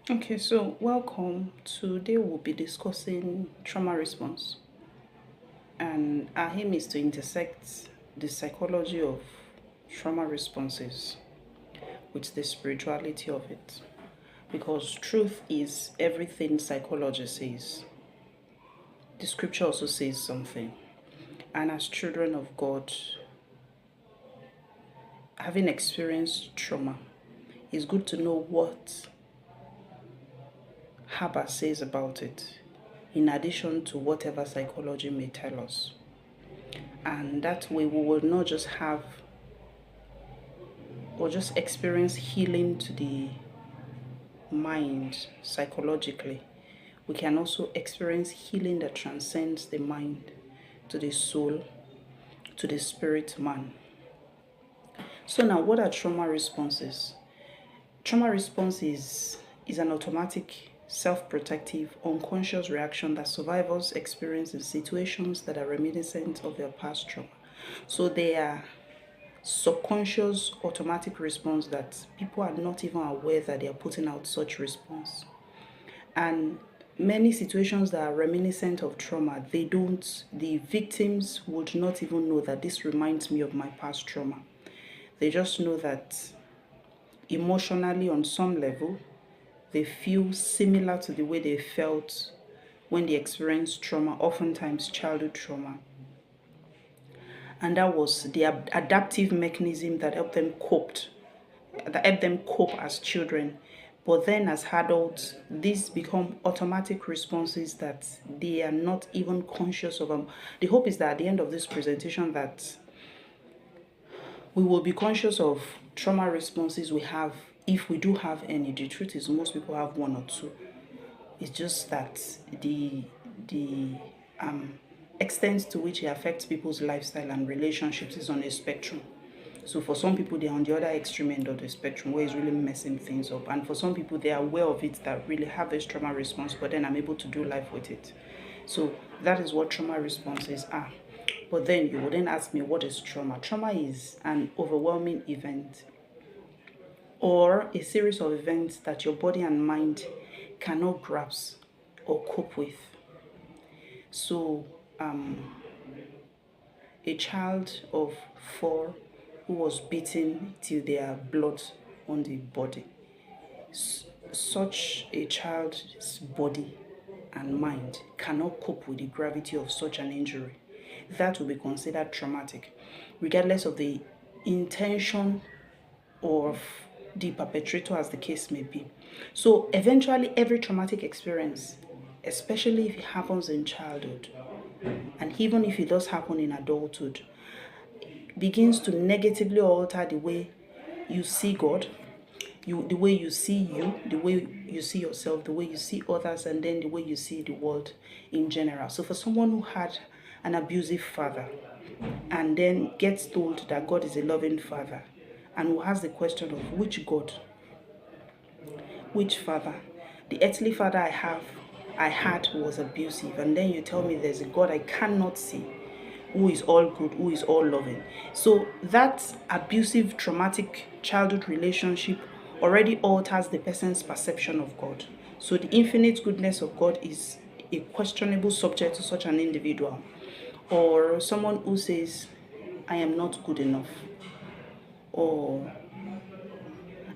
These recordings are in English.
Okay, so welcome. Today we'll be discussing trauma response, and our aim is to intersect the psychology of trauma responses with the spirituality of it. Because truth is everything psychology says. The scripture also says something. And as children of God, having experienced trauma, it's good to know what Haba says about it, in addition to whatever psychology may tell us. And that way we will not just have or just experience healing to the mind psychologically. We can also experience healing that transcends the mind to the soul, to the spirit man. So now, what are trauma responses? Trauma response is an automatic, self-protective, unconscious reaction that survivors experience in situations that are reminiscent of their past trauma. So they are subconscious automatic response that people are not even aware that they are putting out such response. And many situations that are reminiscent of trauma, the victims would not even know that this reminds me of my past trauma. They just know that emotionally, on some level, they feel similar to the way they felt when they experienced trauma, oftentimes childhood trauma. And that was the adaptive mechanism that helped them cope as children. But then as adults, these become automatic responses that they are not even conscious of them. The hope is that at the end of this presentation that we will be conscious of trauma responses we have, if we do have any. The truth is most people have one or two. It's just that the extent to which it affects people's lifestyle and relationships is on a spectrum. So for some people, they're on the other extreme end of the spectrum where it's really messing things up. And for some people, they are aware of it that really have this trauma response, but then I'm able to do life with it. So that is what trauma responses are. But then you would then ask me, what is trauma? Trauma is an overwhelming event or a series of events that your body and mind cannot grasp or cope with. So a child of 4 who was beaten till there are blood on the body. Such a child's body and mind cannot cope with the gravity of such an injury. That will be considered traumatic, regardless of the intention of the perpetrator, as the case may be. So eventually every traumatic experience, especially if it happens in childhood, and even if it does happen in adulthood, begins to negatively alter the way you see God, the way you see you, the way you see yourself, the way you see others, and then the way you see the world in general. So for someone who had an abusive father and then gets told that God is a loving father, and who has the question of which God, which father, the earthly father I had was abusive, and then you tell me there's a God I cannot see who is all good, who is all loving. So that abusive, traumatic childhood relationship already alters the person's perception of God. So the infinite goodness of God is a questionable subject to such an individual. Or someone who says, I am not good enough, or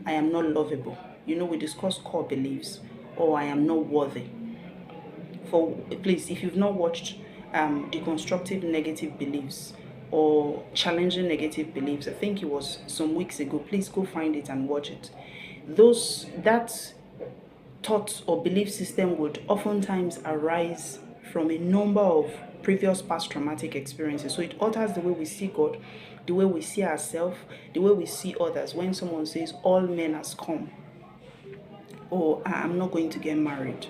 I am not lovable. We discuss core beliefs, or I am not worthy. For please, if you've not watched deconstructive negative beliefs or challenging negative beliefs, I think it was some weeks ago, please go find it and watch it. That thought or belief system would oftentimes arise from a number of previous past traumatic experiences. So it alters the way we see God, the way we see ourselves, the way we see others. When someone says all men has come, or I'm not going to get married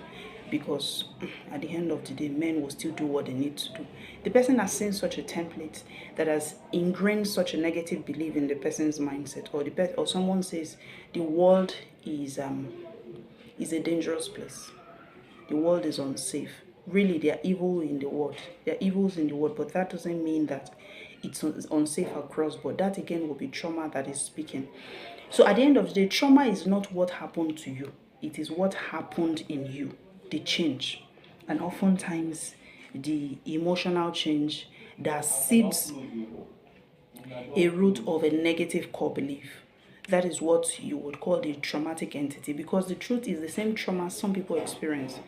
because at the end of the day, men will still do what they need to do. The person has seen such a template that has ingrained such a negative belief in the person's mindset, or someone says the world is a dangerous place. The world is unsafe. Really, there are evil in the world. There are evils in the world, but that doesn't mean that it's unsafe across. But that again will be trauma that is speaking. So at the end of the day, trauma is not what happened to you. It is what happened in you, the change. And oftentimes, the emotional change that seeds a root of a negative core belief. That is what you would call the traumatic entity, because the truth is the same trauma some people experience.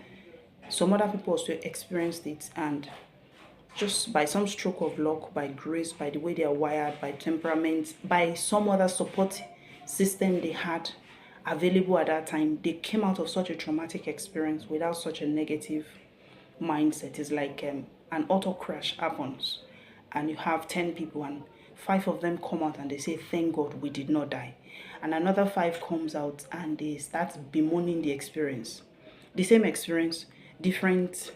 Some other people also experienced it, and just by some stroke of luck, by grace, by the way they are wired, by temperament, by some other support system they had available at that time, they came out of such a traumatic experience without such a negative mindset. It's like an auto crash happens, and you have 10 people, and 5 of them come out and they say, "Thank God we did not die." And another 5 comes out and they start bemoaning the experience. The same experience, different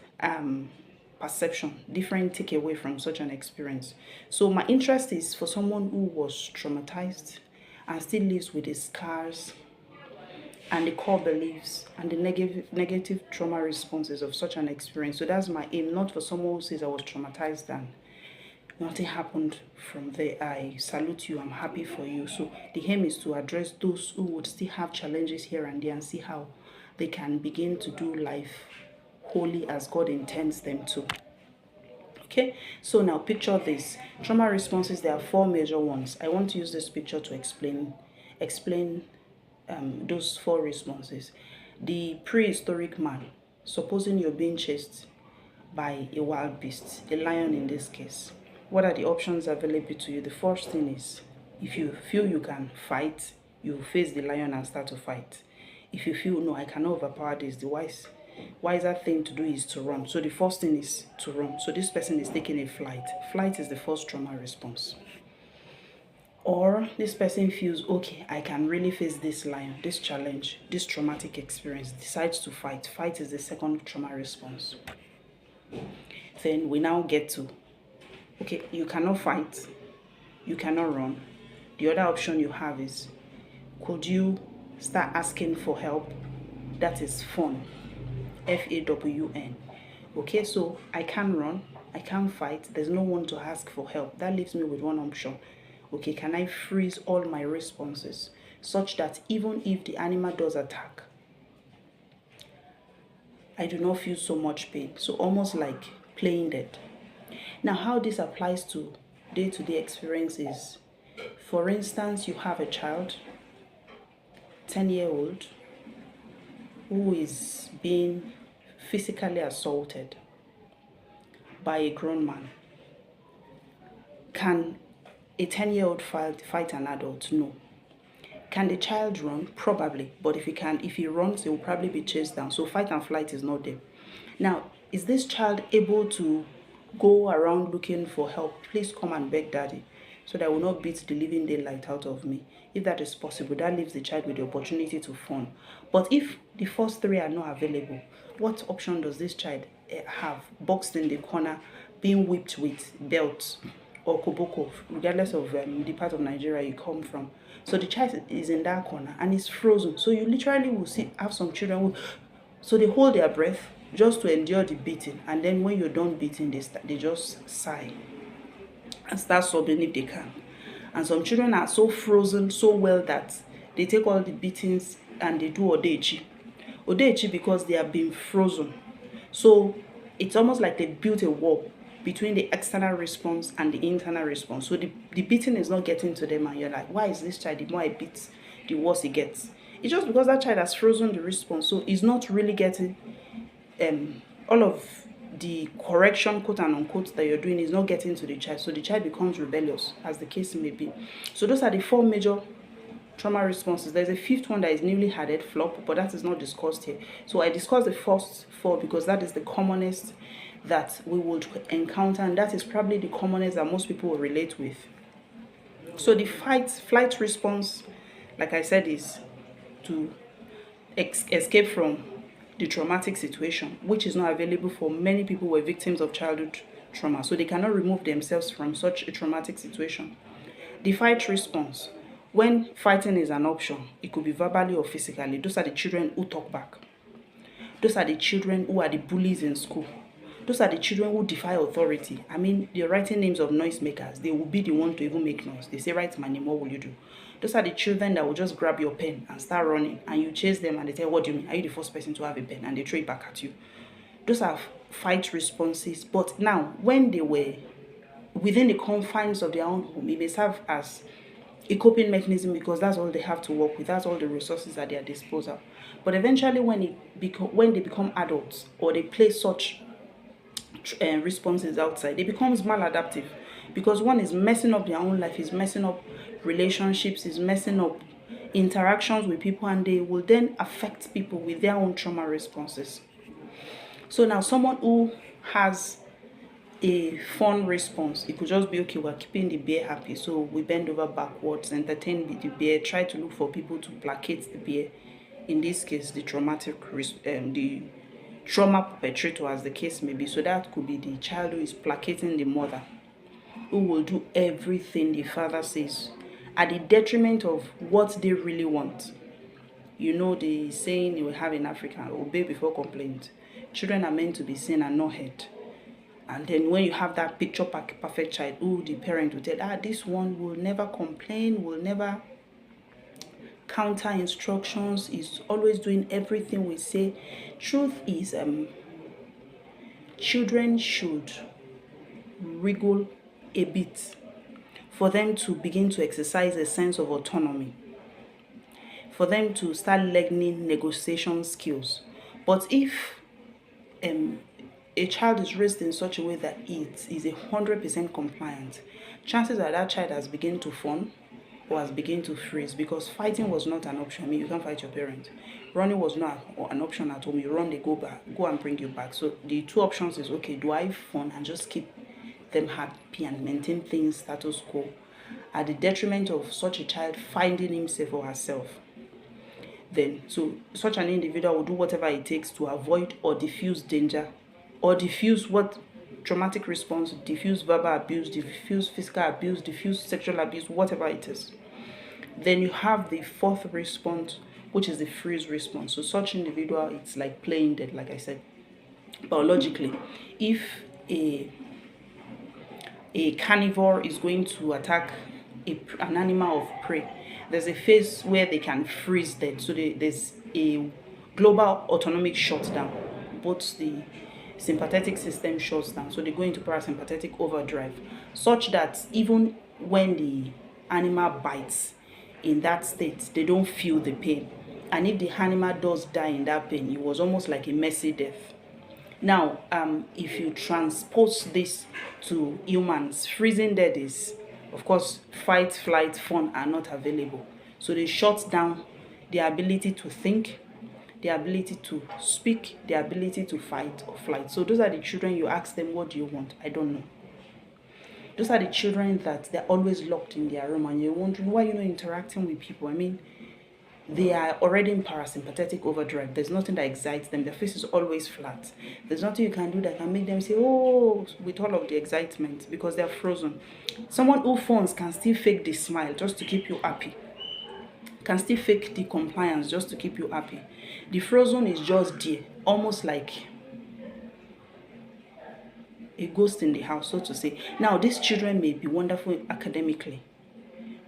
perception, different takeaway from such an experience. So my interest is for someone who was traumatized and still lives with the scars and the core beliefs and the negative trauma responses of such an experience. So that's my aim, not for someone who says I was traumatized and nothing happened from there. I salute you, I'm happy for you. So the aim is to address those who would still have challenges here and there and see how they can begin to do life wholly as God intends them to. Okay, so now picture this. Trauma responses, there are 4 major ones. I want to use this picture to explain those 4 responses. The prehistoric man, supposing you're being chased by a wild beast, a lion in this case. What are the options available to you? The first thing is, if you feel you can fight, you face the lion and start to fight. If you feel, no, I cannot overpower this, the wiser thing to do is to run. So the first thing is to run. So this person is taking a flight. Flight is the first trauma response. Or this person feels, okay, I can really face this lion, this challenge, this traumatic experience, decides to fight. Fight is the second trauma response. Then we now get to, okay, you cannot fight, you cannot run. The other option you have is, could you start asking for help? That is fun. FAWN. Okay, so I can't run, I can't fight, there's no one to ask for help. That leaves me with one option. Okay, can I freeze all my responses such that even if the animal does attack, I do not feel so much pain? So almost like playing dead. Now, how this applies to day-to-day experiences, for instance, you have a child, 10-year-old, who is being physically assaulted by a grown man. Can a 10-year-old fight an adult? No. Can the child run? Probably. But if he runs, he will probably be chased down. So fight and flight is not there. Now, is this child able to go around looking for help? Please come and beg daddy, so that I will not beat the living daylight out of me. If that is possible, that leaves the child with the opportunity to fawn. But if the first 3 are not available, what option does this child have? Boxed in the corner, being whipped with belts or koboko, regardless of the part of Nigeria you come from. So the child is in that corner and is frozen. So you literally will have some children so they hold their breath just to endure the beating, and then when you're done beating, they just sigh and start sobbing if they can. And some children are so frozen so well that they take all the beatings and they do odechi because they have been frozen. So it's almost like they built a wall between the external response and the internal response. So the beating is not getting to them, and you're like, why is this child, the more I beat, the worse he gets? It's just because that child has frozen the response, so he's not really getting all of the correction, quote and unquote, that you're doing is not getting to the child. So the child becomes rebellious, as the case may be. So those are the 4 major trauma responses. There's a 5th one that is newly added, flop, but that is not discussed here. So I discussed the first 4 because that is the commonest that we would encounter, and that is probably the commonest that most people will relate with. So the flight response, like I said, is to escape from the traumatic situation, which is not available for many people who were victims of childhood trauma. So they cannot remove themselves from such a traumatic situation. The fight response, when fighting is an option, it could be verbally or physically. Those are the children who talk back. Those are the children who are the bullies in school. Those are the children who defy authority. I mean, they're writing names of noisemakers. They will be the one to even make noise. They say, write my name, what will you do? Those are the children that will just grab your pen and start running, and you chase them and they tell, what do you mean? Are you the first person to have a pen? And they throw it back at you. Those are fight responses. But now, when they were within the confines of their own home, it may serve as a coping mechanism because that's all they have to work with. That's all the resources at their disposal. But eventually, when they become adults or they play such responses outside, it becomes maladaptive because one is messing up their own life, is messing up relationships, is messing up interactions with people, and they will then affect people with their own trauma responses. So now someone who has a fun response, it could just be, okay, we're keeping the bear happy, so we bend over backwards, entertain the bear, try to look for people to placate the bear. In this case, the the trauma perpetrator, as the case may be. So that could be the child who is placating the mother, who will do everything the father says at the detriment of what they really want. You know the saying you have in Africa, obey before complaint. Children are meant to be seen and not heard. And then when you have that picture perfect child, who the parent will tell, this one will never complain, will never counter instructions, is always doing everything we say. Truth is, children should wriggle a bit for them to begin to exercise a sense of autonomy, for them to start learning negotiation skills. But if a child is raised in such a way that it is 100% compliant, chances are that child has begun to fawn or has begun to freeze, because fighting was not an option. I mean, you can't fight your parent. Running was not an option at home. You run, they go and bring you back. So the two options is, okay, do I fawn and just keep them happy and maintain things status quo at the detriment of such a child finding himself or herself? Then, so such an individual will do whatever it takes to avoid or diffuse danger, or diffuse what traumatic response, diffuse verbal abuse, diffuse physical abuse, diffuse sexual abuse, whatever it is. Then you have the fourth response, which is the freeze response. So such individual, it's like playing dead, like I said. Biologically, if a carnivore is going to attack an animal of prey, there's a phase where they can freeze dead. So there's a global autonomic shutdown. Both the sympathetic system shuts down, so they go into parasympathetic overdrive, such that even when the animal bites in that state, they don't feel the pain. And if the animal does die in that pain, it was almost like a messy death. Now, if you transpose this to humans, freezing dead is, of course, fight, flight, fun are not available. So they shut down their ability to think, their ability to speak, their ability to fight or flight. So those are the children, you ask them, what do you want? I don't know. Those are the children that they're always locked in their room, and you're wondering why you're not interacting with people. I mean, they are already in parasympathetic overdrive. There's nothing that excites them. Their face is always flat. There's nothing you can do that can make them say, oh, with all of the excitement, because they're frozen. Someone who phones can still fake the smile just to keep you happy, can still fake the compliance just to keep you happy. The frozen is just there, almost like a ghost in the house, so to say. Now, these children may be wonderful academically.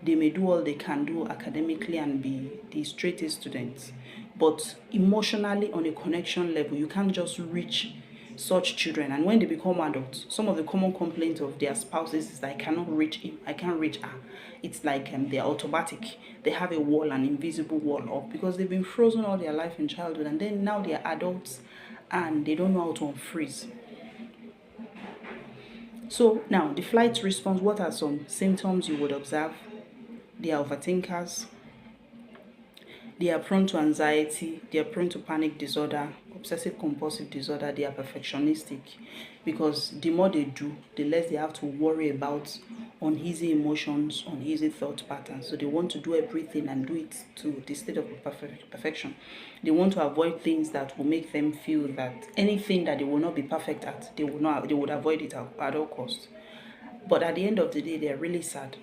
They may do all they can do academically and be the straight A students. But emotionally, on a connection level, you can't just reach such children. And when they become adults, some of the common complaints of their spouses is that I cannot reach him, I can't reach her. It's like they're automatic. They have a wall, an invisible wall up, because they've been frozen all their life in childhood, and then now they're adults and they don't know how to unfreeze. So now, the flight response, what are some symptoms you would observe? They are overthinkers. They are prone to anxiety. They are prone to panic disorder, obsessive compulsive disorder. They are perfectionistic, because the more they do, the less they have to worry about uneasy emotions, uneasy thought patterns. So they want to do everything and do it to the state of perfection. They want to avoid things that will make them feel that anything that they will not be perfect at, they would avoid it at all costs. But at the end of the day, they are really sad.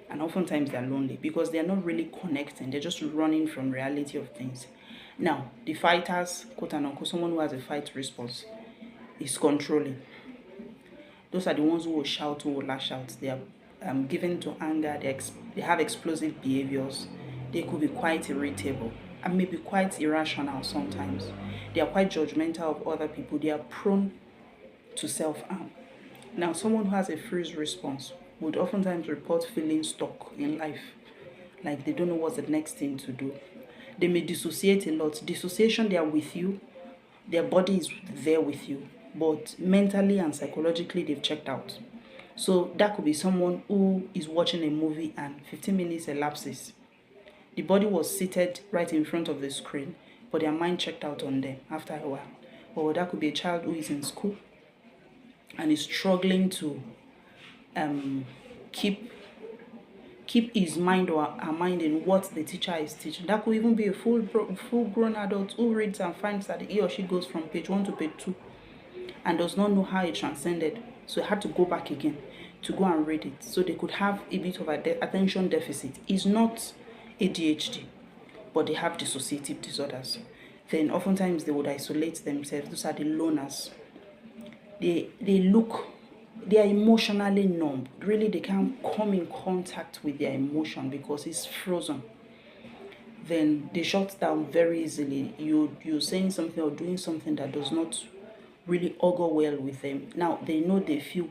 And oftentimes they're lonely because they're not really connecting. They're just running from reality of things. Now, the fighters, quote and unquote, someone who has a fight response, is controlling. Those are the ones who will shout, who will lash out. They are given to anger. They have explosive behaviors. They could be quite irritable and maybe quite irrational sometimes. They are quite judgmental of other people. They are prone to self-harm. Now, someone who has a freeze response would oftentimes report feeling stuck in life, like they don't know what's the next thing to do. They may dissociate a lot. Dissociation, they are with you, their body is there with you, but mentally and psychologically they've checked out. So that could be someone who is watching a movie and 15 minutes elapses. The body was seated right in front of the screen, but their mind checked out on them after a while. Or that could be a child who is in school and is struggling to keep his mind or her mind in what the teacher is teaching. That could even be a full-grown adult who reads and finds that he or she goes from page 1 to page 2 and does not know how it transcended. So had to go back again to go and read it. So they could have a bit of attention deficit. It's not ADHD, but they have dissociative disorders. Then oftentimes they would isolate themselves. Those are the loners. They are emotionally numb. Really, they can't come in contact with their emotion because it's frozen. Then they shut down very easily. You're saying something or doing something that does not really augur well with them. Now, they know they feel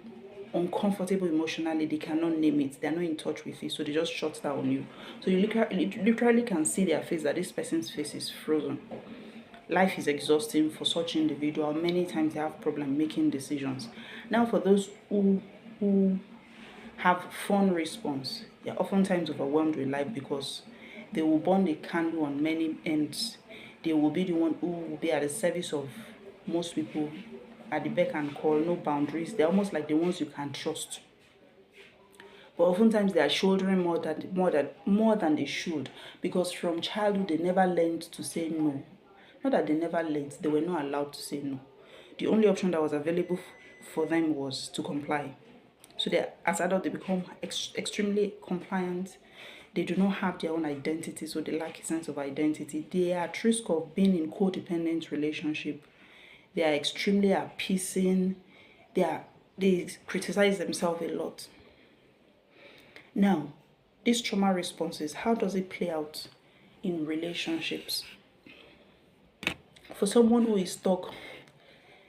uncomfortable emotionally. They cannot name it. They're not in touch with it. So they just shut down on you. So you literally can see their face, that this person's face is frozen. Life is exhausting for such individual. Many times they have problem making decisions. Now, for those who have fun response, they're oftentimes overwhelmed with life because they will burn a candle on many ends. They will be the one who will be at the service of most people, at the beck and call, no boundaries. They're almost like the ones you can trust. But oftentimes they are shouldering more than they should, because from childhood they never learned to say no. Not that they never learned, they were not allowed to say no. The only option that was available for them was to comply. So as adults, they become extremely compliant. They do not have their own identity, so they lack a sense of identity. They are at risk of being in codependent relationship. They are extremely appeasing. They criticize themselves a lot. Now, these trauma responses, how does it play out in relationships? For someone who is stuck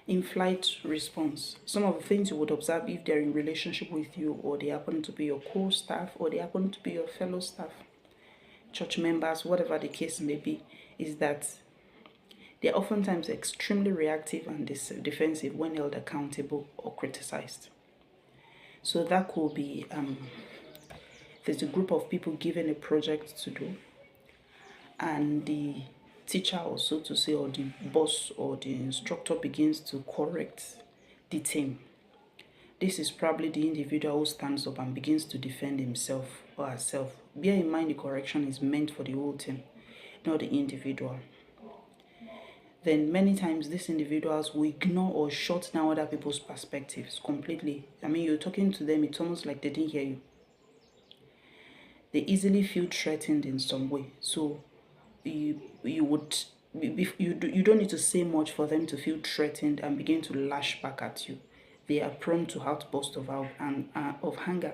in flight response, some of the things you would observe if they're in relationship with you, or they happen to be your co-staff, or they happen to be your fellow staff, church members, whatever the case may be, is that they're oftentimes extremely reactive and defensive when held accountable or criticized. So that could be, there's a group of people given a project to do, and the teacher, or so to say, or the boss or the instructor begins to correct the team. This is probably the individual who stands up and begins to defend himself or herself. Bear in mind, the correction is meant for the whole team, not the individual. Then many times these individuals will ignore or shut down other people's perspectives completely. I mean, you're talking to them, it's almost like they didn't hear you. They easily feel threatened in some way. So you don't need to say much for them to feel threatened and begin to lash back at you. They are prone to outbursts of anger.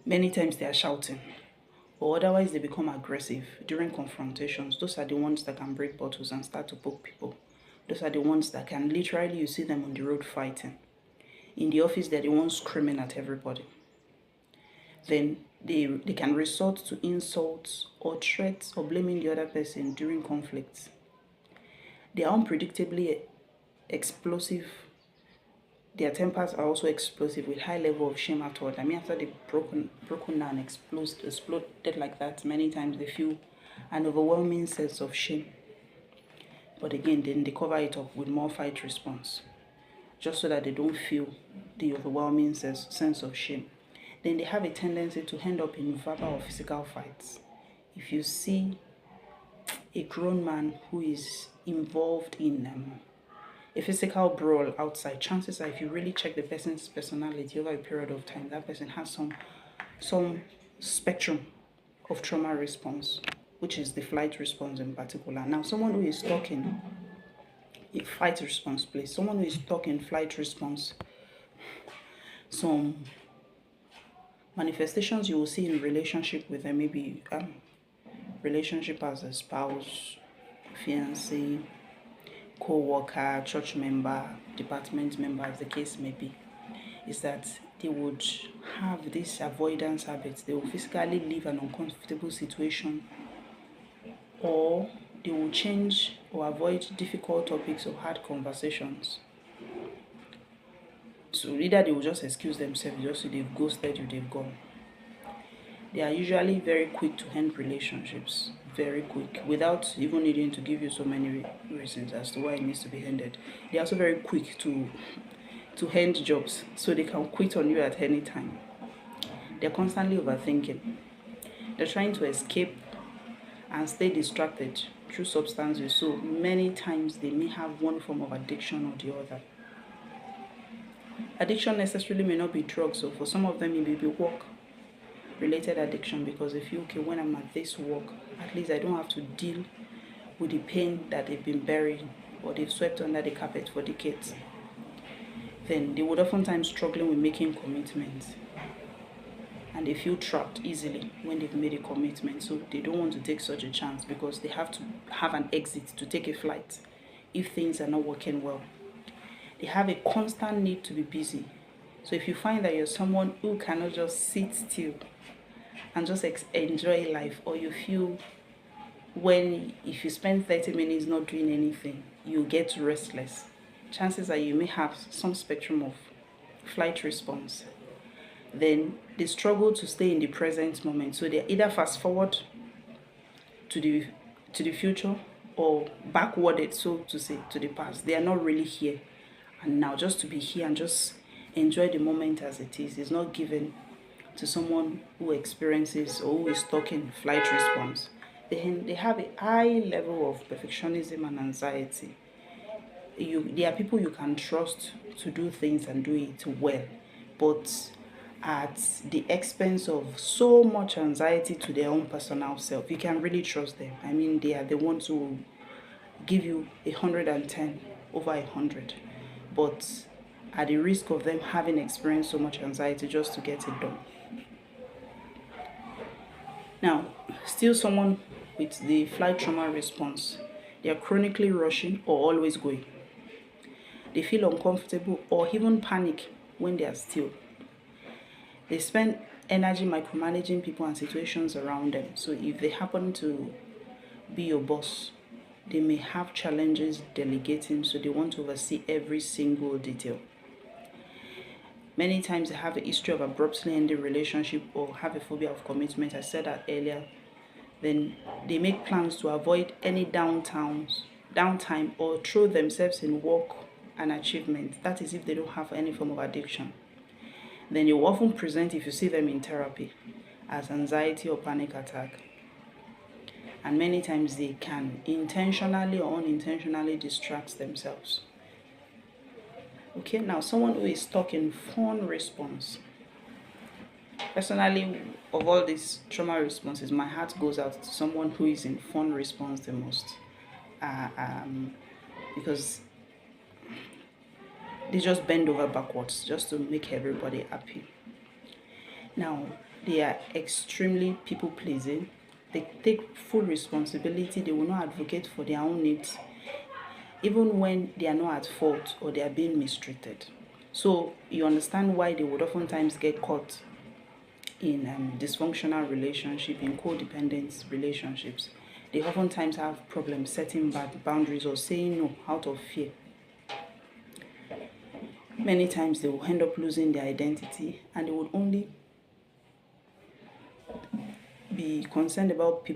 Many times they are shouting, or otherwise they become aggressive during confrontations. Those are the ones that can break bottles and start to poke people. Those are the ones that can literally, you see them on the road fighting. In the office, they're the ones screaming at everybody. Then they can resort to insults or threats or blaming the other person during conflicts. They are unpredictably explosive. Their tempers are also explosive with high level of shame afterward. I mean, after they've broken down, exploded like that, many times they feel an overwhelming sense of shame. But again, then they cover it up with more fight response, just so that they don't feel the overwhelming sense of shame. Then they have a tendency to end up in verbal or physical fights. If you see a grown man who is involved in a physical brawl outside, chances are, if you really check the person's personality over a period of time, that person has some spectrum of trauma response, which is the flight response in particular. Now, someone who is talking a fight response place. Someone who is stuck in flight response. Some manifestations you will see in relationship with them, maybe relationship as a spouse, fiancé, co-worker, church member, department member, as the case may be, is that they would have this avoidance habits. They will physically leave an uncomfortable situation, or they will change or avoid difficult topics or hard conversations. So either they will just excuse themselves, just so they've ghosted you, they've gone. They are usually very quick to end relationships, very quick, without even needing to give you so many reasons as to why it needs to be ended. They are also very quick to end jobs, so they can quit on you at any time. They're constantly overthinking. They're trying to escape and stay distracted through substances, so many times they may have one form of addiction or the other. Addiction necessarily may not be drugs, so for some of them it may be work related addiction, because they feel, okay, when I'm at this work, at least I don't have to deal with the pain that they've been burying or they've swept under the carpet for decades. Then they would oftentimes struggling with making commitments, and they feel trapped easily when they've made a commitment, so they don't want to take such a chance because they have to have an exit to take a flight if things are not working well. They have a constant need to be busy. So if you find that you're someone who cannot just sit still and just enjoy life, or you feel if you spend 30 minutes not doing anything, you get restless, chances are you may have some spectrum of flight response. Then they struggle to stay in the present moment, so they either fast forward to the future or backwarded, so to say, to the past. They are not really here and now, just to be here and just enjoy the moment as it is. It's not given to someone who experiences or who is stuck in flight response. They have a high level of perfectionism and anxiety. They are people you can trust to do things and do it well, but at the expense of so much anxiety to their own personal self. You can really trust them. I mean, they are the ones who will give you 110 over 100, but at the risk of them having experienced so much anxiety just to get it done. Now, still someone with the flight trauma response, they are chronically rushing or always going. They feel uncomfortable or even panic when they are still. They spend energy micromanaging people and situations around them. So if they happen to be your boss, they may have challenges delegating, so they want to oversee every single detail. Many times they have a history of abruptly ending a relationship or have a phobia of commitment. I said that earlier. Then they make plans to avoid any downtime or throw themselves in work and achievement. That is if they don't have any form of addiction. Then you often present, if you see them in therapy, as anxiety or panic attack. And many times they can intentionally or unintentionally distract themselves. Okay, now someone who is stuck in fawn response. Personally, of all these trauma responses, my heart goes out to someone who is in fawn response the most. Because they just bend over backwards just to make everybody happy. Now, they are extremely people pleasing. They take full responsibility. They will not advocate for their own needs, even when they are not at fault or they are being mistreated. So you understand why they would oftentimes get caught in dysfunctional relationship, in codependent relationships. They oftentimes have problems setting boundaries or saying no out of fear. Many times they will end up losing their identity, and they would only be concerned about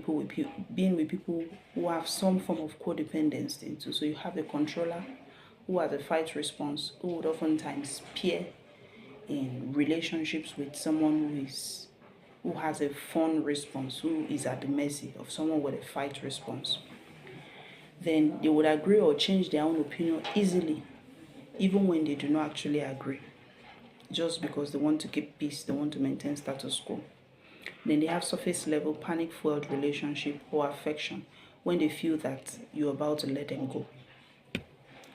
being with people who have some form of codependency into. So you have a controller who has a fight response, who would oftentimes peer in relationships with someone who has a fawn response, who is at the mercy of someone with a fight response. Then they would agree or change their own opinion easily, even when they do not actually agree, just because they want to keep peace, they want to maintain status quo. Then they have surface level panic-fueled relationship or affection when they feel that you're about to let them go.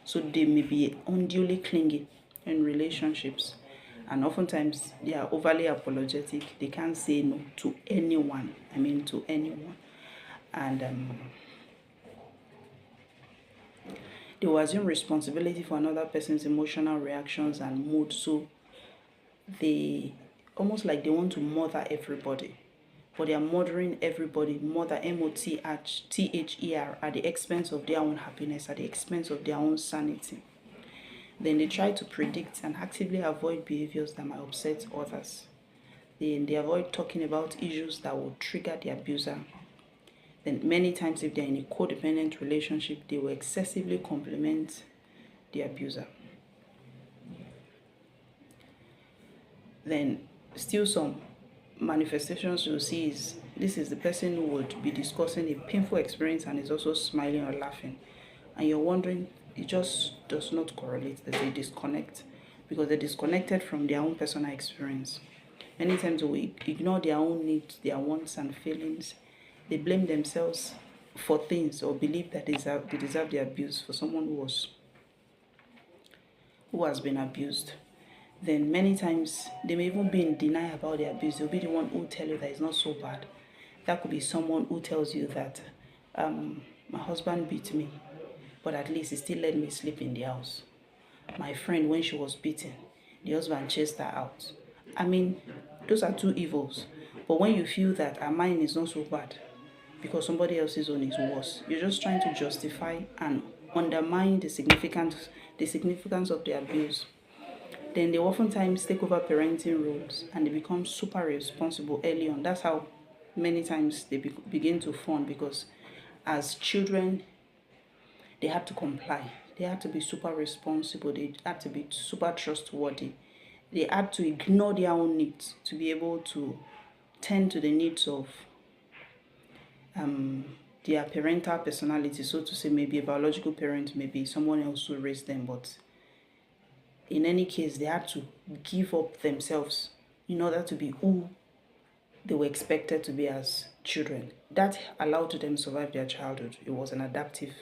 So they may be unduly clingy in relationships, and oftentimes they are overly apologetic. They can't say no to anyone. I mean, to anyone. And they will assume responsibility for another person's emotional reactions and mood. So they almost like they want to mother everybody, but they are mothering everybody, mother, MOTHER, at the expense of their own happiness, at the expense of their own sanity. Then they try to predict and actively avoid behaviors that might upset others. Then they avoid talking about issues that will trigger the abuser. Then many times, if they're in a codependent relationship, they will excessively compliment the abuser. Then still some manifestations you'll see is this is the person who would be discussing a painful experience and is also smiling or laughing. And you're wondering, it just does not correlate. There's a disconnect because they're disconnected from their own personal experience. Many times we ignore their own needs, their wants and feelings. They blame themselves for things or believe that they deserve the abuse for someone who has been abused. Then many times they may even be in denial about the abuse. They'll be the one who tell you that it's not so bad. That could be someone who tells you that my husband beat me, but at least he still let me sleep in the house. My friend, when she was beaten, the husband chased her out. I mean, those are two evils. But when you feel that mine is not so bad because somebody else's own is worse, you're just trying to justify and undermine the significance of the abuse. Then they oftentimes take over parenting roles and they become super responsible early on. That's how many times they begin to fawn, because as children, they had to comply. They had to be super responsible. They had to be super trustworthy. They had to ignore their own needs to be able to tend to the needs of their parental personality, so to say. Maybe a biological parent, maybe someone else who raised them, but in any case, they had to give up themselves in order to be who they were expected to be as children. That allowed them to survive their childhood. It was an adaptive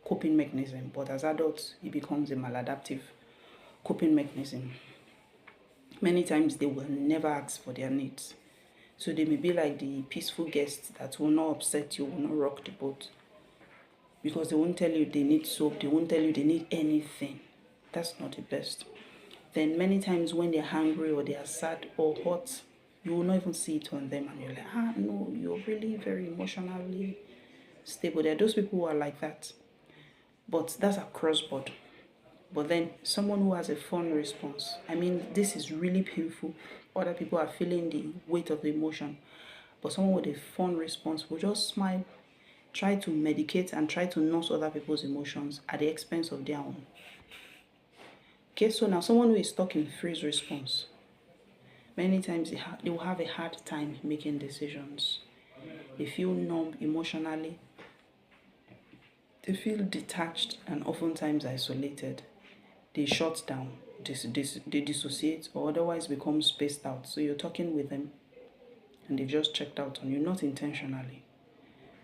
coping mechanism, but as adults, it becomes a maladaptive coping mechanism. Many times, they will never ask for their needs. So they may be like the peaceful guests that will not upset you, will not rock the boat, because they won't tell you they need soap, they won't tell you they need anything. That's not the best. Then many times when they're hungry or they are sad or hot, you will not even see it on them, and you're like, no, you're really very emotionally stable. There are those people who are like that, but that's across board. But then someone who has a fun response, I mean, this is really painful. Other people are feeling the weight of the emotion, but someone with a fun response will just smile, try to medicate and try to nurse other people's emotions at the expense of their own. Okay, so now someone who is stuck in freeze response, many times they will have a hard time making decisions. They feel numb emotionally. They feel detached and oftentimes isolated. They shut down, they dissociate, or otherwise become spaced out. So you're talking with them and they've just checked out on you, not intentionally.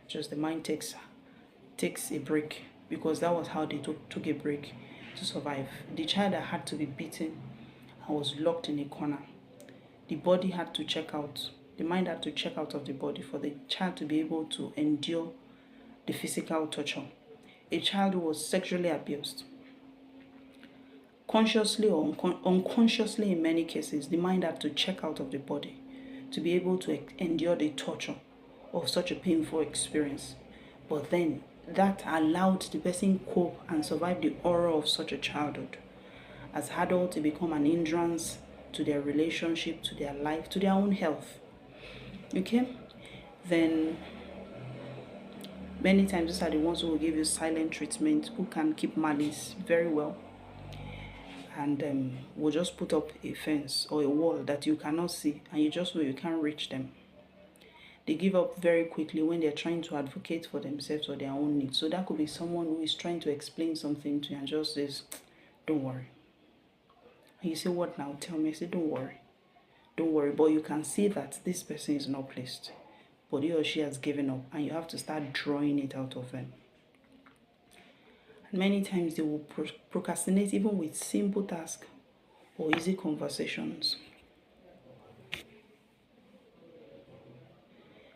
Just the mind takes a break, because that was how they took a break to survive. The child that had to be beaten and was locked in a corner, the body had to check out, the mind had to check out of the body for the child to be able to endure the physical torture. A child who was sexually abused, consciously or unconsciously in many cases, the mind had to check out of the body to be able to endure the torture of such a painful experience. But then that allowed the person cope and survive the horror of such a childhood. As adults, to become an hindrance to their relationship, to their life, to their own health. Okay? Then many times these are the ones who will give you silent treatment, who can keep malice very well, and will just put up a fence or a wall that you cannot see, and you just know you can't reach them. They give up very quickly when they're trying to advocate for themselves or their own needs. So that could be someone who is trying to explain something to you and just says, don't worry. And you say, what now? Tell me. I say, don't worry. Don't worry. But you can see that this person is not pleased, but he or she has given up, and you have to start drawing it out of them. Many times they will procrastinate even with simple tasks or easy conversations.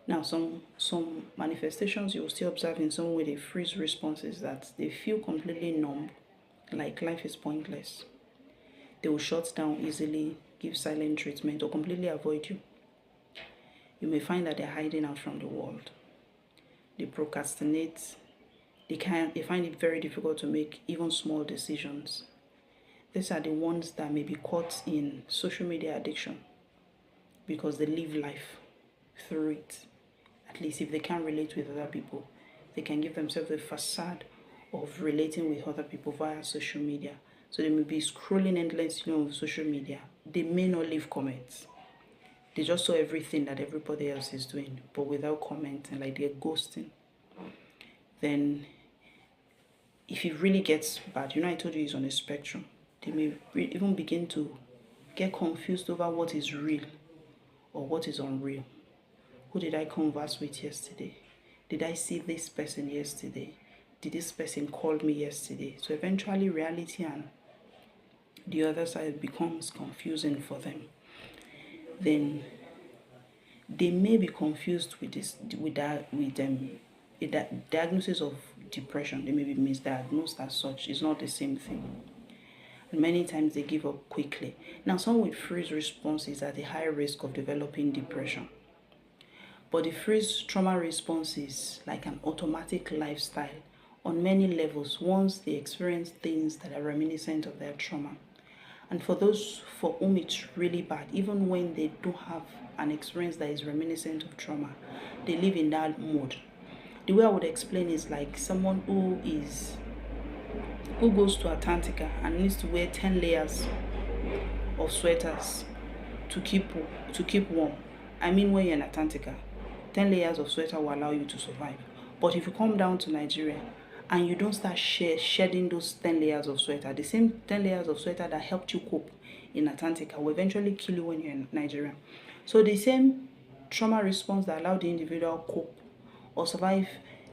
Now, some manifestations you will still observe in someone with a freeze response is that they feel completely numb, like life is pointless. They will shut down easily, give silent treatment, or completely avoid you. You may find that they're hiding out from the world. They procrastinate. They find it very difficult to make even small decisions. These are the ones that may be caught in social media addiction because they live life through it. At least if they can't relate with other people, they can give themselves a facade of relating with other people via social media. So they may be scrolling endlessly on social media. They may not leave comments. They just saw everything that everybody else is doing, but without commenting, like they're ghosting. Then if it really gets bad, I told you it's on a spectrum. They may even begin to get confused over what is real or what is unreal. Who did I converse with yesterday? Did I see this person yesterday? Did this person call me yesterday? So eventually reality and the other side becomes confusing for them. Then they may be confused with a diagnosis of depression. They may be misdiagnosed as such. It's not the same thing. And many times they give up quickly. Now, someone with freeze response is at a high risk of developing depression. But the freeze trauma response is like an automatic lifestyle on many levels once they experience things that are reminiscent of their trauma. And for those for whom it's really bad, even when they don't have an experience that is reminiscent of trauma, they live in that mode. The way I would explain is like someone who goes to Antarctica and needs to wear 10 layers of sweaters to keep warm. I mean, when you're in Antarctica, 10 layers of sweater will allow you to survive. But if you come down to Nigeria and you don't start shedding those 10 layers of sweater, the same 10 layers of sweater that helped you cope in Antarctica will eventually kill you when you're in Nigeria. So the same trauma response that allowed the individual cope or survive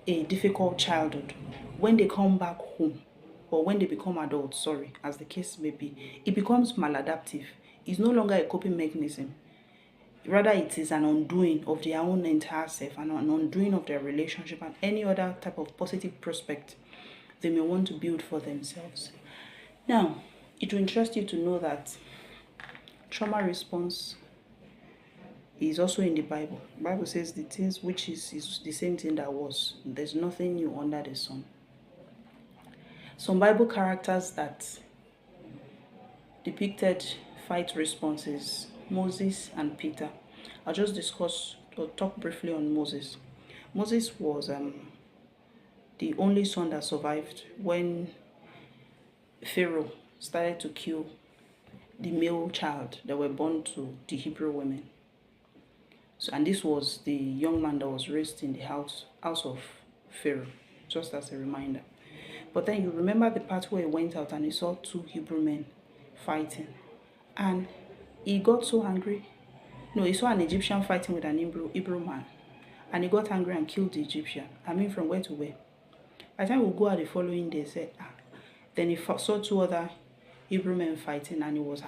a difficult childhood, when they come back home or when they become adults, as the case may be, it becomes maladaptive. It's no longer a coping mechanism. Rather, it is an undoing of their own entire self and an undoing of their relationship and any other type of positive prospect they may want to build for themselves. Now, it will interest you to know that trauma response is also in the Bible. The Bible says the things which is the same thing that was. There's nothing new under the sun. Some Bible characters that depicted fight responses: Moses and Peter. I'll just talk briefly on Moses. Moses was the only son that survived when Pharaoh started to kill the male child that were born to the Hebrew women. So, and this was the young man that was raised in the house of Pharaoh, just as a reminder. But then you remember the part where he went out and he saw two Hebrew men fighting. And he got so angry. No, he saw an Egyptian fighting with an Hebrew man. And he got angry and killed the Egyptian. I mean, from where to where? By the time we go out the following day, said, then he saw two other Hebrew men fighting, and he was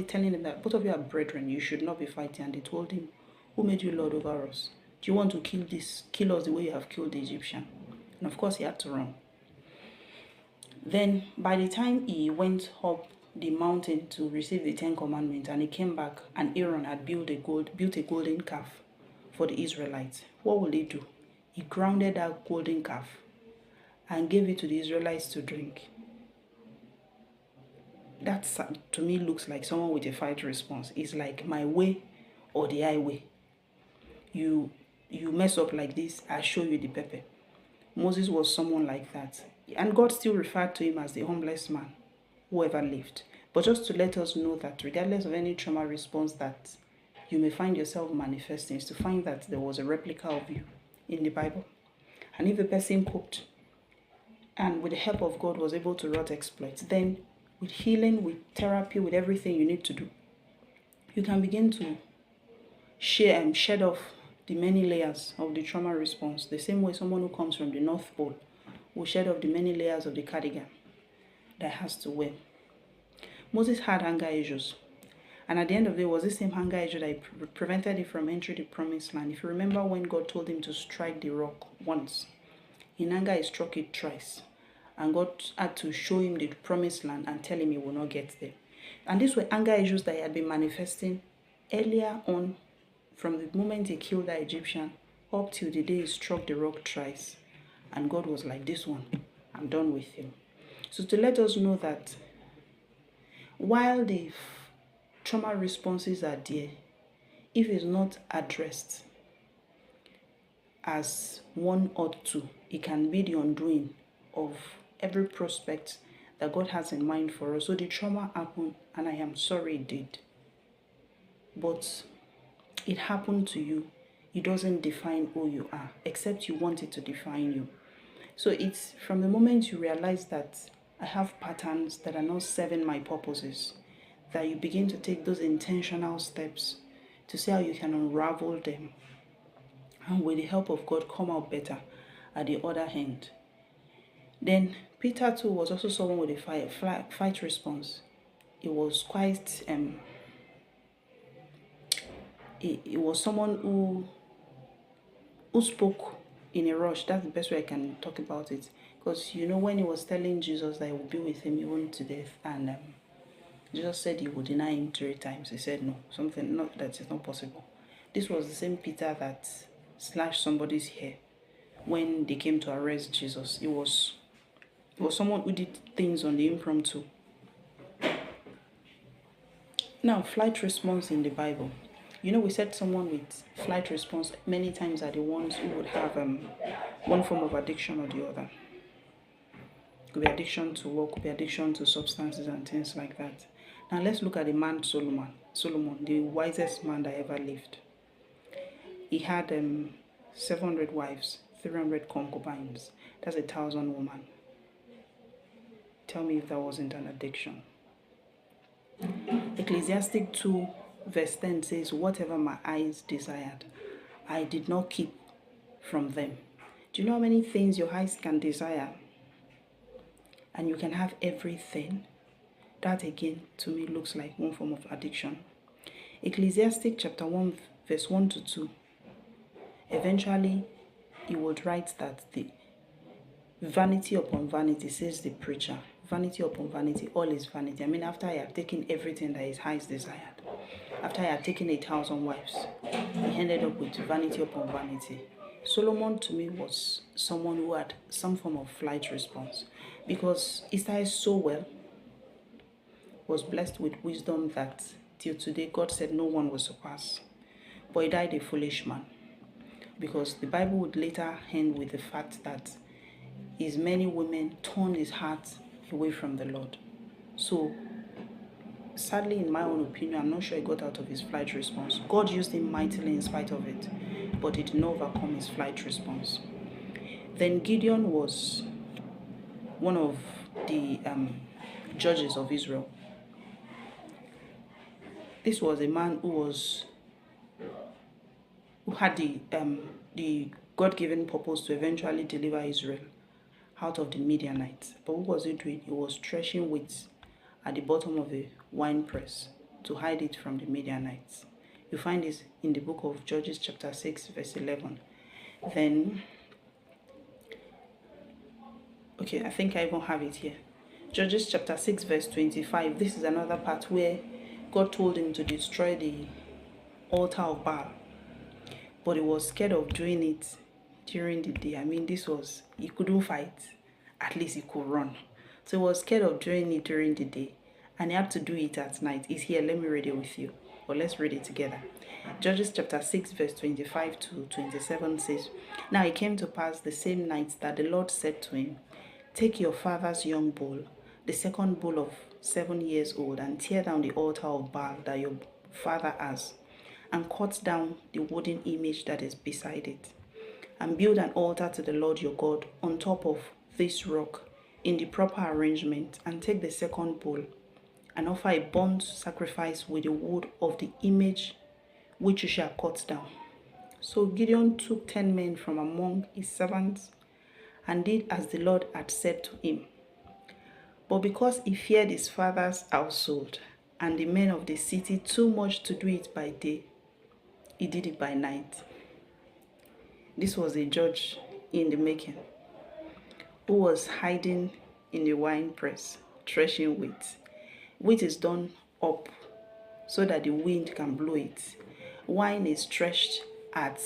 telling them that both of you are brethren, you should not be fighting. And they told him, who made you Lord over us? Do you want to kill us the way you have killed the Egyptian? And of course, he had to run. Then, by the time he went up the mountain to receive the 10 Commandments, and he came back, and Aaron had built a golden calf for the Israelites, what will he do? He grounded that golden calf and gave it to the Israelites to drink. That, to me, looks like someone with a fight response. It's like my way or the highway. You mess up like this, I show you the pepper. Moses was someone like that. And God still referred to him as the humblest man who ever lived. But just to let us know that regardless of any trauma response that you may find yourself manifesting, is to find that there was a replica of you in the Bible. And if the person coped and with the help of God was able to wrought exploits, then with healing, with therapy, with everything you need to do, you can begin to shed off the many layers of the trauma response. The same way someone who comes from the North Pole will shed off the many layers of the cardigan that has to wear. Moses had anger issues. And at the end of the day, it was the same anger issue that prevented him from entering the promised land. If you remember when God told him to strike the rock once, in anger he struck it thrice. And God had to show him the promised land and tell him he will not get there. And these were anger issues that he had been manifesting earlier on, from the moment he killed that Egyptian up till the day he struck the rock thrice. And God was like, this one, I'm done with you. So to let us know that while the trauma responses are there, if it's not addressed as one ought to, it can be the undoing of every prospect that God has in mind for us. So the trauma happened, and I am sorry it did. But it happened to you. It doesn't define who you are, except you want it to define you. So it's from the moment you realize that I have patterns that are not serving my purposes, that you begin to take those intentional steps to see how you can unravel them, and with the help of God come out better at the other hand. Then Peter too was also someone with a fight response. It was quite it was someone who spoke in a rush. That's the best way I can talk about it. Because when he was telling Jesus that he would be with him even to death, and Jesus said he would deny him 3 times. He said no, that is not possible. This was the same Peter that slashed somebody's hair when they came to arrest Jesus. It was someone who did things on the impromptu. Now, flight response in the Bible. We said someone with flight response many times are the ones who would have one form of addiction or the other. Could be addiction to work, could be addiction to substances and things like that. Now let's look at the man Solomon, the wisest man that ever lived. He had 700 wives, 300 concubines. That's 1,000 women. Tell me if that wasn't an addiction. Ecclesiastic 2 verse 10 says, whatever my eyes desired, I did not keep from them. Do you know how many things your eyes can desire? And you can have everything. That again, to me, looks like one form of addiction. Ecclesiastic chapter 1 verse 1 to 2. Eventually, he would write that the vanity upon vanity, says the preacher. Vanity upon vanity, all is vanity. I mean, after I have taken everything that his eyes desired, after I had taken 1,000 wives, he ended up with vanity upon vanity. Solomon to me was someone who had some form of flight response, because he started so well, was blessed with wisdom that till today God said no one will surpass. But he died a foolish man, because the Bible would later end with the fact that his many women turned his heart away from the Lord. So sadly, in my own opinion, I'm not sure he got out of his flight response. God used him mightily in spite of it, but he did not overcome his flight response. Then Gideon was one of the judges of Israel. This was a man who had the God-given purpose to eventually deliver Israel out of the Midianites. But what was he doing? He was threshing wheat at the bottom of a wine press to hide it from the Midianites. You find this in the book of Judges chapter 6 verse 11. Then, okay, I think I even have it here. Judges chapter 6 verse 25. This is another part where God told him to destroy the altar of Baal, but he was scared of doing it during the day. I mean, he couldn't fight. At least he could run. So he was scared of doing it during the day, and he had to do it at night. It's here, let me read it with you, or let's read it together. Judges chapter 6 verse 25 to 27 says, now it came to pass the same night that the Lord said to him, take your father's young bull, the second bull of 7 years old, and tear down the altar of Baal that your father has, and cut down the wooden image that is beside it, and build an altar to the Lord your God on top of this rock in the proper arrangement, and take the second bull and offer a burnt sacrifice with the wood of the image which you shall cut down. So Gideon took 10 men from among his servants and did as the Lord had said to him. But because he feared his father's household and the men of the city too much to do it by day, he did it by night. This was a judge in the making who was hiding in the wine press, threshing wheat. Wheat is done up so that the wind can blow it. Wine is threshed at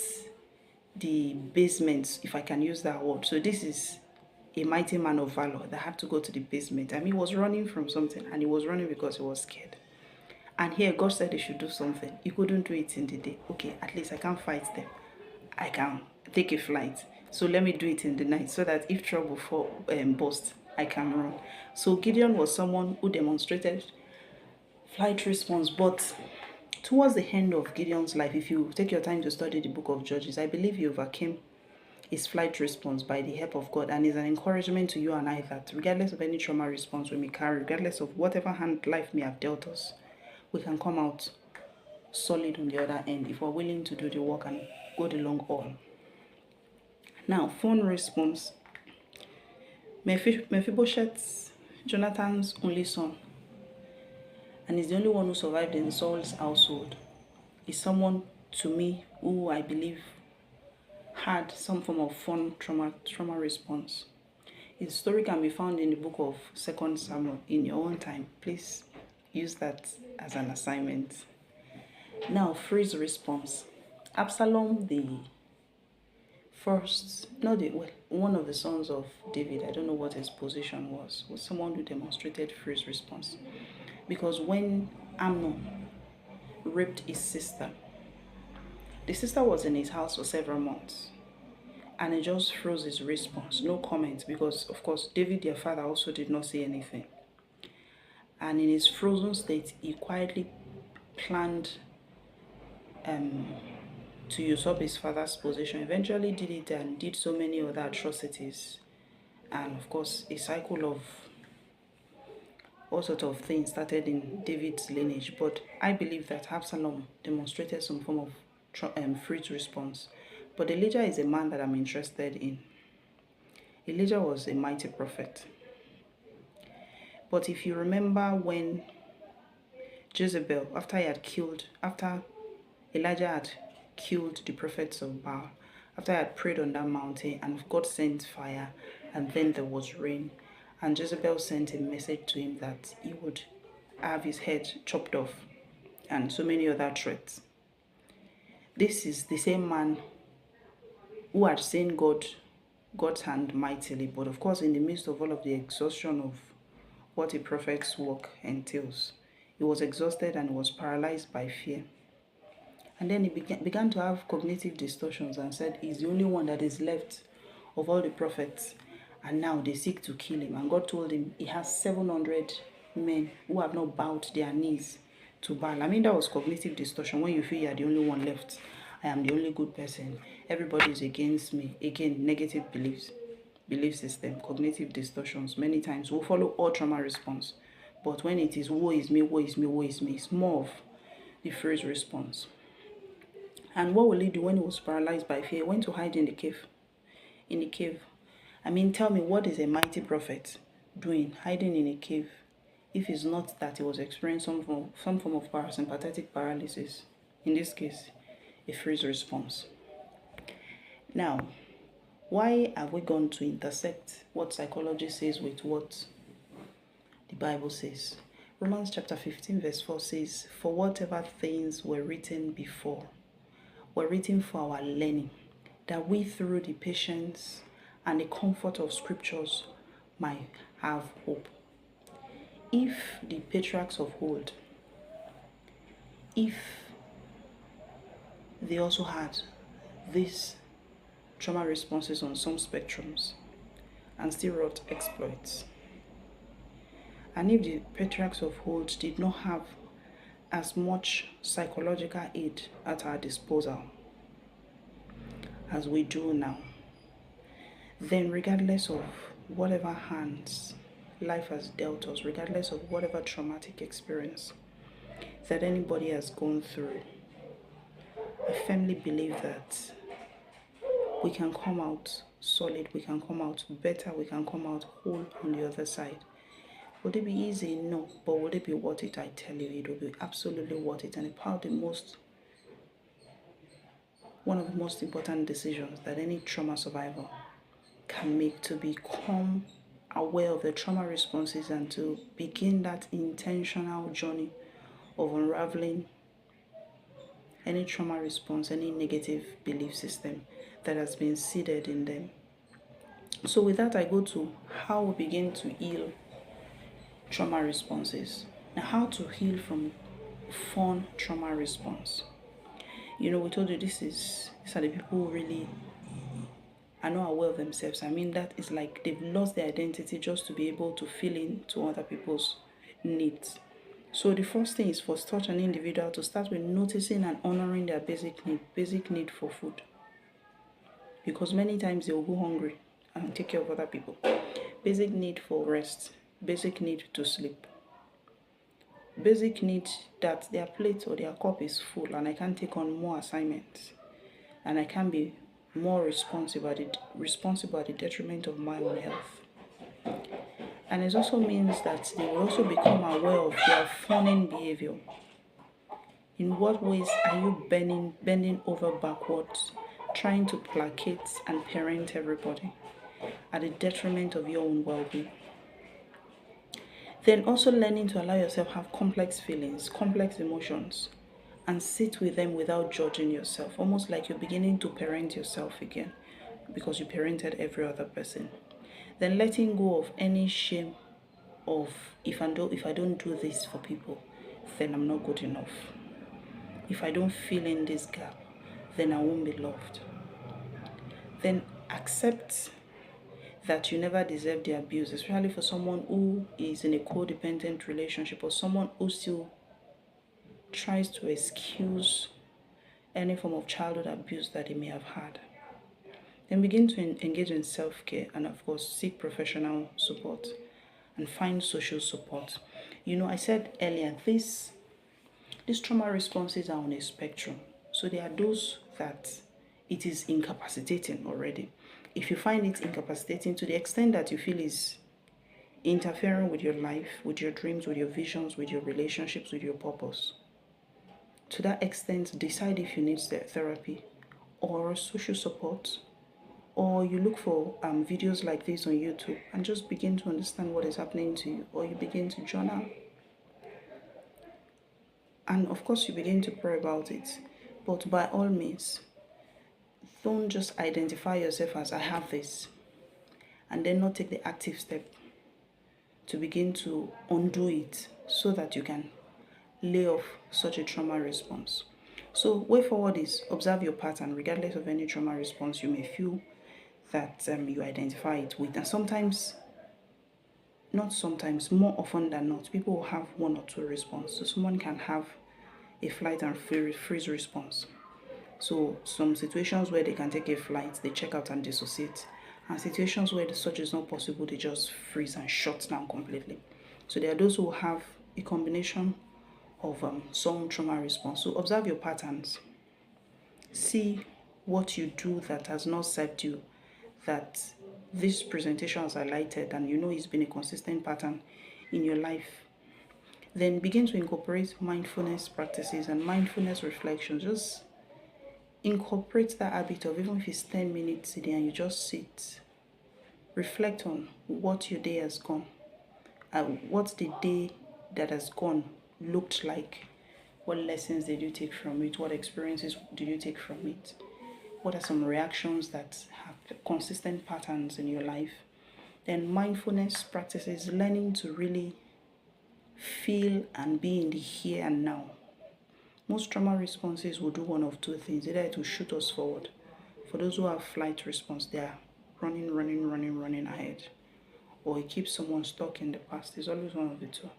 the basement, if I can use that word. So this is a mighty man of valor that had to go to the basement. I mean, he was running from something, and he was running because he was scared. And here God said he should do something. He couldn't do it in the day. Okay, at least I can't fight them. I can take a flight. So let me do it in the night so that if trouble bursts, I can run. So Gideon was someone who demonstrated flight response. But towards the end of Gideon's life, if you take your time to study the book of Judges, I believe he overcame his flight response by the help of God, and is an encouragement to you and I that regardless of any trauma response we may carry, regardless of whatever hand life may have dealt us, we can come out solid on the other end if we're willing to do the work and go the long haul. Now, phone response. Mephibosheth, Jonathan's only son, and is the only one who survived in Saul's household, is someone to me who I believe had some form of phone trauma response. His story can be found in the book of 2 Samuel in your own time. Please use that as an assignment. Now, freeze response. Absalom, one of the sons of David, I don't know what his position was someone who demonstrated freeze response. Because when Amnon raped his sister, the sister was in his house for several months, and he just froze his response, no comment, because of course David, their father, also did not say anything. And in his frozen state, he quietly planned to usurp his father's position. Eventually did it and did so many other atrocities, and of course a cycle of all sorts of things started in David's lineage. But I believe that Absalom demonstrated some form of freeze response. But Elijah is a man that I'm interested in. Elijah was a mighty prophet. But if you remember when Jezebel, after Elijah had killed the prophets of Baal, after I had prayed on that mountain, and God sent fire, and then there was rain, and Jezebel sent a message to him that he would have his head chopped off, and so many other threats. This is the same man who had seen God's hand mightily, but of course in the midst of all of the exhaustion of what a prophet's work entails, he was exhausted and was paralyzed by fear. And then he began to have cognitive distortions and said he's the only one that is left of all the prophets, and now they seek to kill him. And God told him he has 700 men who have not bowed their knees to Baal. I mean, that was cognitive distortion, when you feel you're the only one left. I am the only good person. Everybody is against me. Again, negative belief system, cognitive distortions. Many times will follow all trauma response. But when it is woe is me, woe is me, woe is me, it's more of the freeze response. And what will he do when he was paralyzed by fear? He went to hide in the cave. I mean, tell me, what is a mighty prophet doing, hiding in a cave, if it's not that he was experiencing some form of parasympathetic paralysis? In this case, a freeze response. Now, why have we gone to intersect what psychology says with what the Bible says? Romans chapter 15 verse 4 says, "For whatever things were written before were written for our learning, that we through the patience and the comfort of scriptures might have hope." If the patriarchs of old, if they also had these trauma responses on some spectrums and still wrought exploits, and if the patriarchs of old did not have as much psychological aid at our disposal as we do now, then regardless of whatever hands life has dealt us, regardless of whatever traumatic experience that anybody has gone through, I firmly believe that we can come out solid, we can come out better, we can come out whole on the other side. Would it be easy? No. But would it be worth it? I tell you, it will be absolutely worth it. And one of the most important decisions that any trauma survivor can make, to become aware of the trauma responses and to begin that intentional journey of unraveling any trauma response, any negative belief system that has been seeded in them. So with that, I go to how we begin to heal trauma responses. Now, how to heal from fun trauma response. We told you these are the people who really are not aware of themselves. I mean, that is like they've lost their identity just to be able to fill in to other people's needs. So the first thing is for such an individual to start with noticing and honoring their basic need for food. Because many times they will go hungry and take care of other people. Basic need for rest, basic need to sleep, basic need that their plate or their cup is full and I can't take on more assignments and I can be more responsible at the detriment of my own health. And it also means that they will also become aware of their fawning behavior. In what ways are you bending over backwards, trying to placate and parent everybody at the detriment of your own well-being? Then also learning to allow yourself have complex feelings, complex emotions, and sit with them without judging yourself, almost like you're beginning to parent yourself again because you parented every other person. Then letting go of any shame of if I don't do this for people, then I'm not good enough. If I don't fill in this gap, then I won't be loved. Then accept that you never deserve the abuse, especially for someone who is in a codependent relationship or someone who still tries to excuse any form of childhood abuse that they may have had. Then begin to engage in self-care and, of course, seek professional support and find social support. I said earlier, these trauma responses are on a spectrum. So there are those that it is incapacitating already. If you find it incapacitating to the extent that you feel is interfering with your life, with your dreams, with your visions, with your relationships, with your purpose, to that extent, decide if you need therapy or social support, or you look for videos like this on YouTube and just begin to understand what is happening to you, or you begin to journal. And of course, you begin to pray about it. But by all means, don't just identify yourself as I have this and then not take the active step to begin to undo it so that you can lay off such a trauma response. So way forward is observe your pattern regardless of any trauma response you may feel that you identify it with. And more often than not, people will have one or two responses. So someone can have a flight and freeze response. So some situations where they can take a flight, they check out and dissociate. And situations where such is not possible, they just freeze and shut down completely. So there are those who have a combination of some trauma response. So observe your patterns. See what you do that has not served you, that this presentation has highlighted, and it's been a consistent pattern in your life. Then begin to incorporate mindfulness practices and mindfulness reflections. Just incorporate that habit of, even if it's 10 minutes a day and you just sit, reflect on what your day has gone, what the day that has gone looked like. What lessons did you take from it? What experiences did you take from it? What are some reactions that have consistent patterns in your life? Then mindfulness practices, learning to really feel and be in the here and now. Most trauma responses will do one of two things. Either it will shoot us forward. For those who have flight response, they are running ahead. Or it keeps someone stuck in the past. It's always one of the two.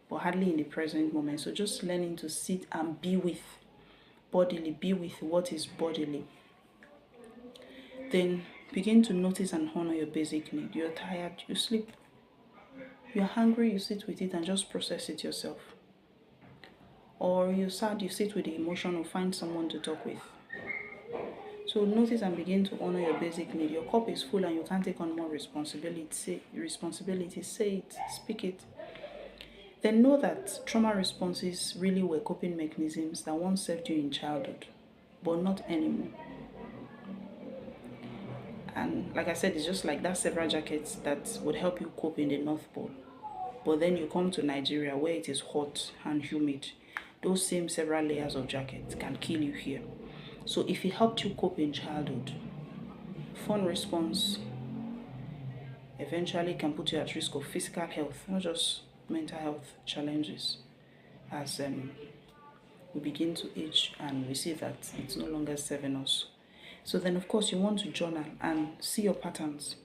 But hardly in the present moment. So just learning to sit and be with what is bodily. Then begin to notice and honor your basic need. You're tired, you sleep. You're hungry, you sit with it and just process it yourself. Or you're sad, you sit with the emotion or find someone to talk with. So notice and begin to honor your basic need. Your cup is full and you can't take on more responsibility. Say it, speak it. Then know that trauma responses really were coping mechanisms that once served you in childhood, but not anymore. And like I said, it's just like that several jackets that would help you cope in the North Pole. But then you come to Nigeria where it is hot and humid. Those same several layers of jackets can kill you here. So if it helped you cope in childhood, fun response eventually can put you at risk of physical health, not just mental health challenges, as we begin to age and we see that it's no longer serving us. So then, of course, you want to journal and see your patterns.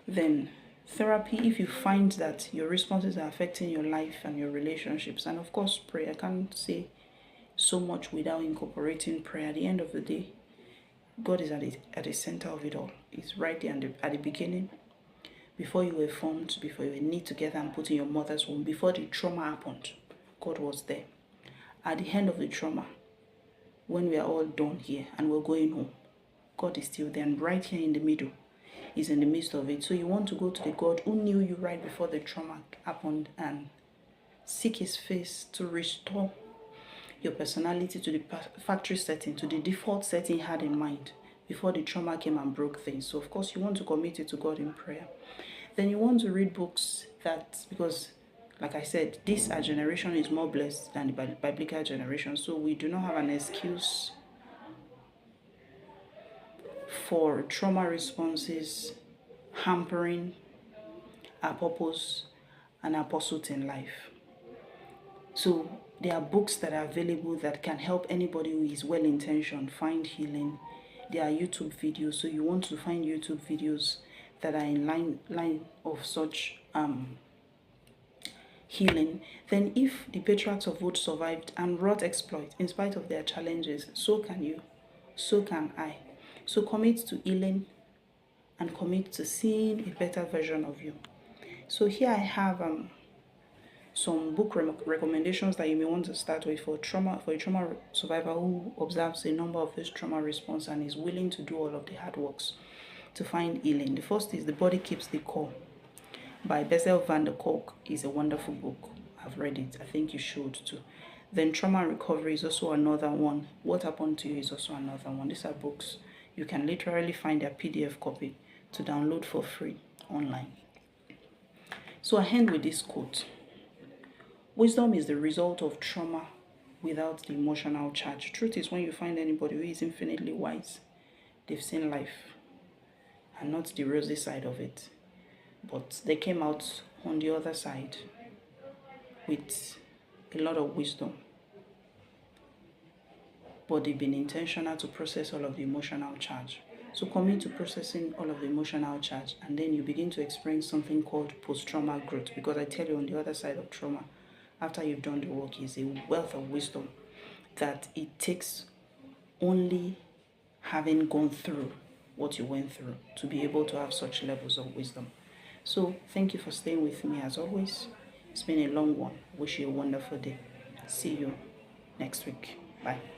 Then therapy, if you find that your responses are affecting your life and your relationships, and of course prayer. I can't say so much without incorporating prayer. At the end of the day, God is at the center of it all. He's right there at the beginning. Before you were formed, before you were knit together and put in your mother's womb, before the trauma happened, God was there. At the end of the trauma, when we are all done here and we're going home, God is still there, and right here in the middle, He's in the midst of it. So you want to go to the God who knew you right before the trauma happened and seek His face to restore your personality to the factory setting, to the default setting He had in mind before the trauma came and broke things. So of course you want to commit it to God in prayer. Then you want to read books because like I said, this our generation is more blessed than the biblical generation. So we do not have an excuse for trauma responses hampering our purpose and our pursuit in life. So there are books that are available that can help anybody who is well-intentioned find healing. There are YouTube videos, so you want to find YouTube videos that are in line of such healing. Then if the patriarchs of old survived and wrought exploit in spite of their challenges, so can you, so can I. So commit to healing and commit to seeing a better version of you. So here I have some book recommendations that you may want to start with for a trauma survivor who observes a number of his trauma response and is willing to do all of the hard works to find healing. The first is The Body Keeps the Core by Bessel van der Kolk. Is a wonderful book. I've read it. I think you should too. Then Trauma Recovery is also another one. What Happened to You is also another one. These are books you can literally find their PDF copy to download for free online. So I end with this quote. Wisdom is the result of trauma without the emotional charge. Truth is, when you find anybody who is infinitely wise, they've seen life and not the rosy side of it. But they came out on the other side with a lot of wisdom. But they've been intentional to process all of the emotional charge. So commit to processing all of the emotional charge, and then you begin to experience something called post-trauma growth. Because I tell you, on the other side of trauma, after you've done the work, is a wealth of wisdom that it takes only having gone through what you went through to be able to have such levels of wisdom. So thank you for staying with me as always. It's been a long one. Wish you a wonderful day. See you next week. Bye.